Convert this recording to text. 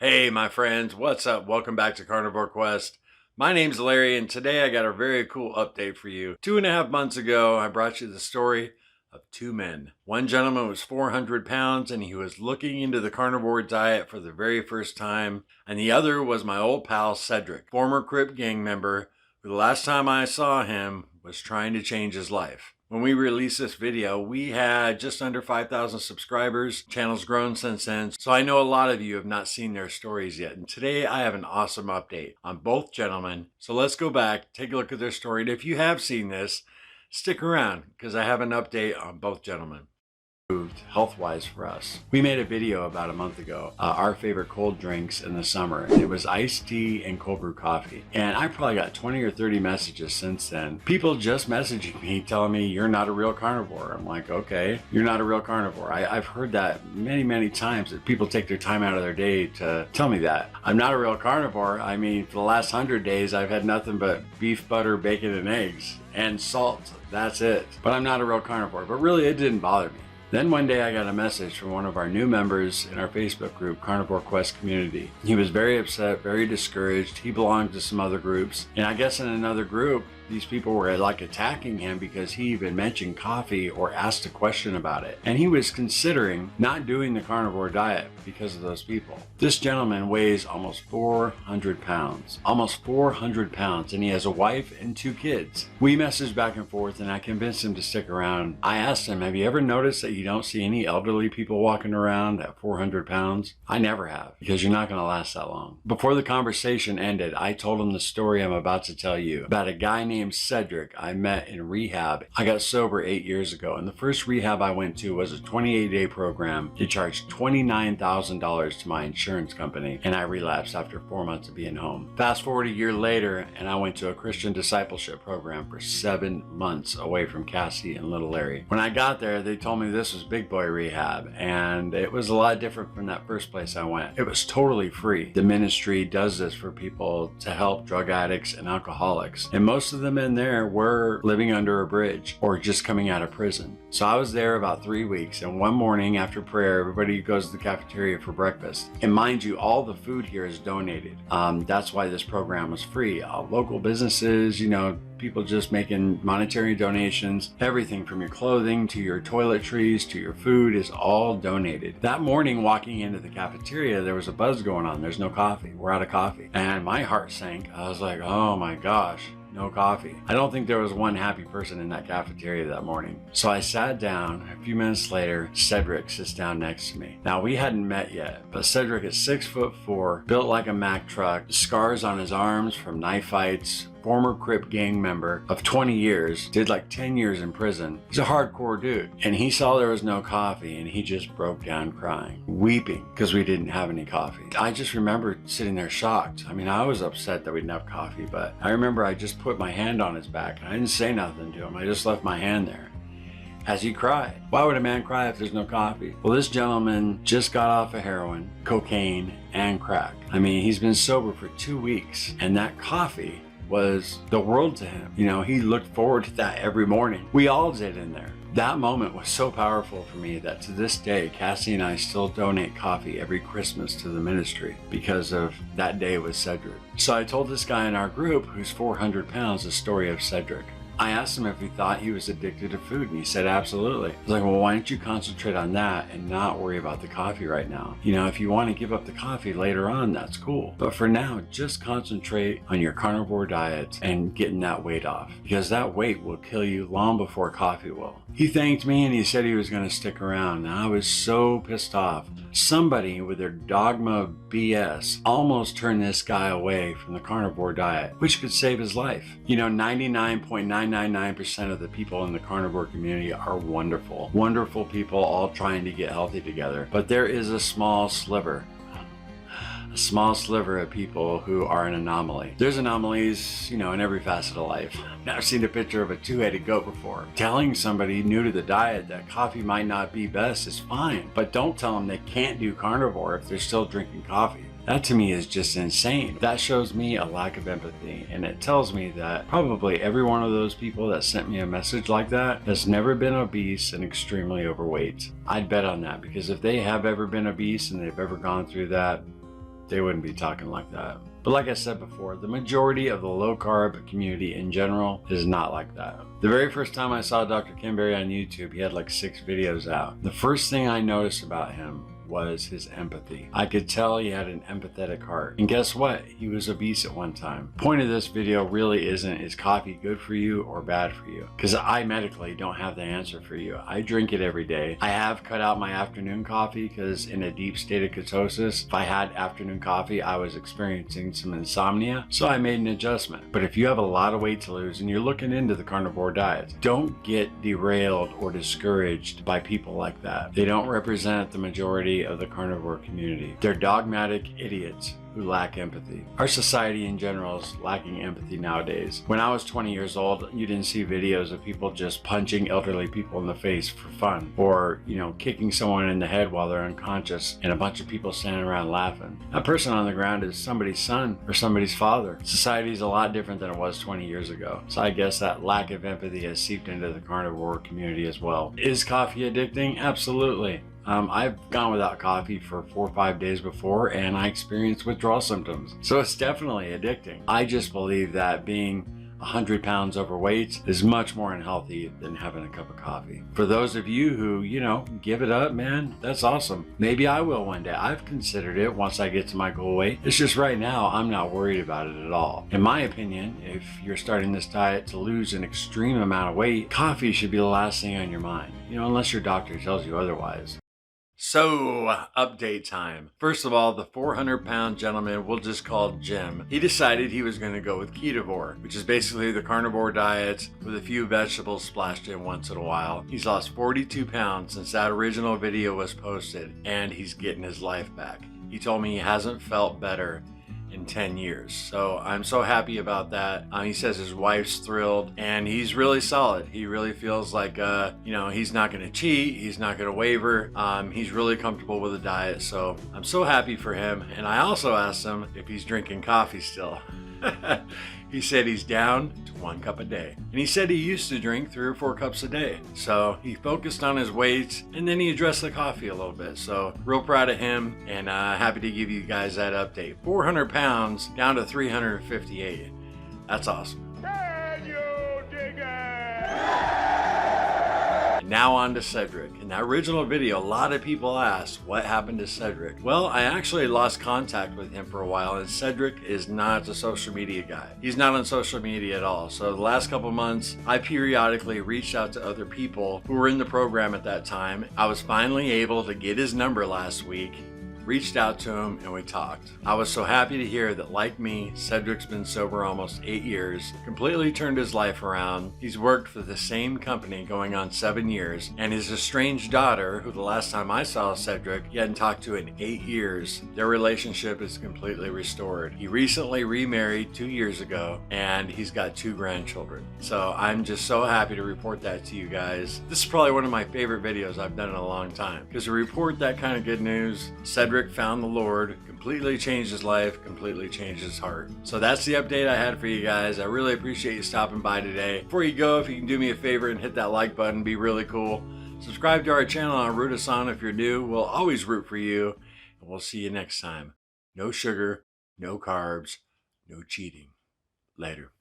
Hey my friends, what's up? Welcome back to Carnivore Quest. My name's Larry and today I got a very cool update for you. 2.5 months ago, I brought you the story of two men. One gentleman was 400 pounds and he was looking into the carnivore diet for the very first time. And the other was my old pal Cedric, former Crip gang member, who the last time I saw him was trying to change his life. When we released this video, we had just under 5,000 subscribers. Channel's grown since then, so I know a lot of you have not seen their stories yet. And today I have an awesome update on both gentlemen. So let's go back, take a look at their story. And if you have seen this, stick around because I have an update on both gentlemen. Health-wise for us. We made a video about a month ago, our favorite cold drinks in the summer. It was iced tea and cold brew coffee. And I probably got 20 or 30 messages since then. People just messaging me telling me you're not a real carnivore. I'm like, okay, you're not a real carnivore. I've heard that many times, that people take their time out of their day to tell me that. I'm not a real carnivore. I mean, for the last 100 days, I've had nothing but beef, butter, bacon, and eggs, and salt. That's it. But I'm not a real carnivore. But really, it didn't bother me. Then one day I got a message from one of our new members in our Facebook group, Carnivore Quest Community. He was very upset, very discouraged. He belonged to some other groups. And I guess in another group, these people were like attacking him because he even mentioned coffee or asked a question about it. And he was considering not doing the carnivore diet because of those people. This gentleman weighs almost 400 pounds. Almost 400 pounds, and he has a wife and 2 kids. We messaged back and forth and I convinced him to stick around. I asked him, have you ever noticed that you don't see any elderly people walking around at 400 pounds? I never have, because you're not going to last that long. Before the conversation ended, I told him the story I'm about to tell you about a guy named Cedric I met in rehab. I got sober 8 years ago, and the first rehab I went to was a 28-day program. It charged $29,000 to my insurance company, and I relapsed after 4 months of being home. Fast forward a year later, and I went to a Christian discipleship program for 7 months away from Cassie and little Larry. When I got there, they told me this was big boy rehab, and it was a lot different from that first place I went. It was totally free. The ministry does this for people to help drug addicts and alcoholics, and most of the men there were living under a bridge or just coming out of prison. So I was there about 3 weeks, and one morning after prayer, everybody goes to the cafeteria for breakfast. And mind you, all the food here is donated. That's why this program was free. Local businesses, you know, people just making monetary donations. Everything from your clothing to your toiletries to your food is all donated. That morning, walking into the cafeteria, there was a buzz going on. There's no coffee. We're out of coffee. And my heart sank. I was like, oh my gosh. No coffee. I don't think there was one happy person in that cafeteria that morning. So I sat down. A few minutes later, Cedric sits down next to me. Now, we hadn't met yet, but Cedric is 6'4", built like a Mack truck, scars on his arms from knife fights, former Crip gang member of 20 years, did like 10 years in prison. He's a hardcore dude. And he saw there was no coffee and he just broke down crying, weeping because we didn't have any coffee. I just remember sitting there shocked. I mean, I was upset that we didn't have coffee, but I remember I just put my hand on his back and I didn't say nothing to him. I just left my hand there as he cried. Why would a man cry if there's no coffee? Well, this gentleman just got off of heroin, cocaine, and crack. I mean, he's been sober for 2 weeks, and that coffee was the world to him. You know, he looked forward to that every morning. We all did in there. That moment was so powerful for me that to this day, Cassie and I still donate coffee every Christmas to the ministry because of that day with Cedric. So I told this guy in our group who's 400 pounds the story of Cedric. I asked him if he thought he was addicted to food, and he said absolutely. I was like, well, why don't you concentrate on that and not worry about the coffee right now? You know, if you want to give up the coffee later on, that's cool. But for now, just concentrate on your carnivore diet and getting that weight off, because that weight will kill you long before coffee will. He thanked me and he said he was going to stick around. And I was so pissed off. Somebody with their dogma BS almost turned this guy away from the carnivore diet, which could save his life. You know, 99.999% of the people in the carnivore community are wonderful. Wonderful people all trying to get healthy together. But there is a small sliver of people who are an anomaly. There's anomalies, you know, in every facet of life. I've seen a picture of a 2-headed goat before. Telling somebody new to the diet that coffee might not be best is fine, but don't tell them they can't do carnivore if they're still drinking coffee. That to me is just insane. That shows me a lack of empathy, and it tells me that probably every one of those people that sent me a message like that has never been obese and extremely overweight. I'd bet on that, because if they have ever been obese and they've ever gone through that, they wouldn't be talking like that. But like I said before, the majority of the low carb community in general is not like that. The very first time I saw Dr. Kimberly on YouTube, he had like 6 videos out. The first thing I noticed about him was his empathy. I could tell he had an empathetic heart. And guess what? He was obese at one time. Point of this video really isn't, is coffee good for you or bad for you? Because I medically don't have the answer for you. I drink it every day. I have cut out my afternoon coffee because in a deep state of ketosis, if I had afternoon coffee, I was experiencing some insomnia. So I made an adjustment. But if you have a lot of weight to lose and you're looking into the carnivore diet, don't get derailed or discouraged by people like that. They don't represent the majority of the carnivore community. They're dogmatic idiots who lack empathy. Our society in general is lacking empathy nowadays. When I was 20 years old, you didn't see videos of people just punching elderly people in the face for fun, or, you know, kicking someone in the head while they're unconscious and a bunch of people standing around laughing. That person on the ground is somebody's son or somebody's father. Society is a lot different than it was 20 years ago. So I guess that lack of empathy has seeped into the carnivore community as well. Is coffee addicting? Absolutely. I've gone without coffee for 4 or 5 days before and I experienced withdrawal symptoms. So it's definitely addicting. I just believe that being 100 pounds overweight is much more unhealthy than having a cup of coffee. For those of you who, you know, give it up, man, that's awesome. Maybe I will one day. I've considered it once I get to my goal weight. It's just right now, I'm not worried about it at all. In my opinion, if you're starting this diet to lose an extreme amount of weight, coffee should be the last thing on your mind, you know, unless your doctor tells you otherwise. So, update time. First of all, the 400-pound gentleman we'll just call Jim. He decided he was going to go with ketovore, which is basically the carnivore diet with a few vegetables splashed in once in a while. He's lost 42 pounds since that original video was posted, and he's getting his life back. He told me he hasn't felt better in 10 years. So I'm so happy about that. He says his wife's thrilled and he's really solid. He really feels like, you know, he's not going to cheat. He's not going to waver. He's really comfortable with the diet. So I'm so happy for him. And I also asked him if he's drinking coffee still. He said he's down to 1 cup a day. And he said he used to drink 3 or 4 cups a day. So he focused on his weight and then he addressed the coffee a little bit. So real proud of him and happy to give you guys that update. 400 pounds down to 358. That's awesome. Can you dig it? Now on to Cedric. In that original video, a lot of people asked what happened to Cedric. Well, I actually lost contact with him for a while, and Cedric is not a social media guy. He's not on social media at all. So the last couple months, I periodically reached out to other people who were in the program at that time. I was finally able to get his number last week, reached out to him, and we talked. I was so happy to hear that, like me, Cedric's been sober almost 8 years, completely turned his life around. He's worked for the same company going on 7 years, and his estranged daughter, who the last time I saw Cedric, he hadn't talked to in 8 years, their relationship is completely restored. He recently remarried 2 years ago, and he's got 2 grandchildren. So I'm just so happy to report that to you guys. This is probably one of my favorite videos I've done in a long time, because to report that kind of good news, Cedric found the Lord, completely changed his life, completely changed his heart. So that's the update I had for you guys. I really appreciate you stopping by today. Before you go, if you can do me a favor and hit that like button, be really cool. Subscribe to our channel and root us on if you're new. We'll always root for you, and we'll see you next time. No sugar, no carbs, no cheating. Later.